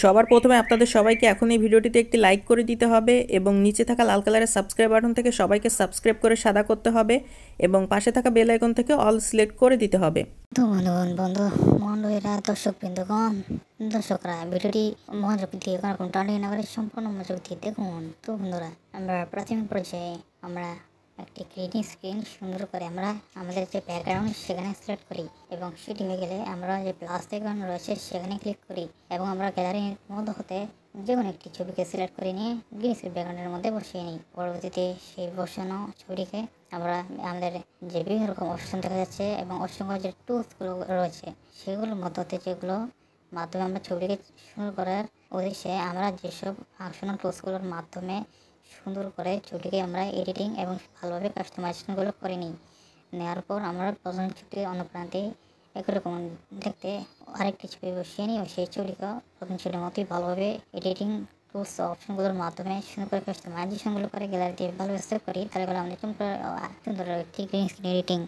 সবার প্রথমে আপনাদের সবাইকে এখন এই ভিডিওটিতে একটি লাইক করে দিতে হবে এবং নিচে থাকা লাল কালারের সাবস্ক্রাইব বাটন থেকে সবাইকে সাবস্ক্রাইব করে সাদা করতে হবে এবং পাশে থাকা বেল আইকন থেকে অল সিলেক্ট করে দিতে হবে। তো বন্ধু মন্ডলীরা দর্শকরা ভিডিওটি মনোযোগ দিয়ে কোনো টানি না করে সম্পূর্ণ মনোযোগ দিয়ে দেখুন। তো বন্ধুরা, আমরা প্রাথমিক পর্যায়ে আমরা একটি গ্রিন স্ক্রিন সুন্দর করে আমরা আমাদের যে ব্যাকগ্রাউন্ড সেখানে সিলেক্ট করি এবং সেটি হয়ে গেলে আমরা যে প্লাস আইকন রয়েছে সেখানে ক্লিক করি এবং আমরা গ্যালারির মধ্যে হতে যে কোনো একটি ছবিকে সিলেক্ট করে নিয়ে গ্রিন স্ক্রিন ব্যাকগ্রাউন্ডের মধ্যে বসিয়ে নিই। পরবর্তীতে সেই বসানো ছবিটিকে আমরা আমাদের যে বিভিন্ন রকম অপশন দেখা যাচ্ছে এবং অসংখ্য যে টুলসগুলো রয়েছে সেগুলোর মধ্যে যেগুলো মাধ্যমে আমরা ছবিটিকে সুন্দর করার উদ্দেশ্যে আমরা যেসব ফাংশনাল টুলসগুলোর মাধ্যমে সুন্দর করে ছবিটিকে আমরা এডিটিং এবং ভালোভাবে কাস্টমাইজেশনগুলো করে নিই। নেওয়ার পর আমরা প্রথম ছবিটির অন্য প্রান্তে একই রকম দেখতে আরেকটি ছবি বসিয়ে নিই ও সেই ছবিটিকে প্রথম ছবির মতোই ভালোভাবে এডিটিং টুলস অপশনগুলোর মাধ্যমে সুন্দর করে কাস্টমাইজেশনগুলো করে গ্যালারিতে ভালোভাবে সেভ করি। তাহলে আমাদের সুন্দর একটি গ্রিন স্ক্রিন এডিটিং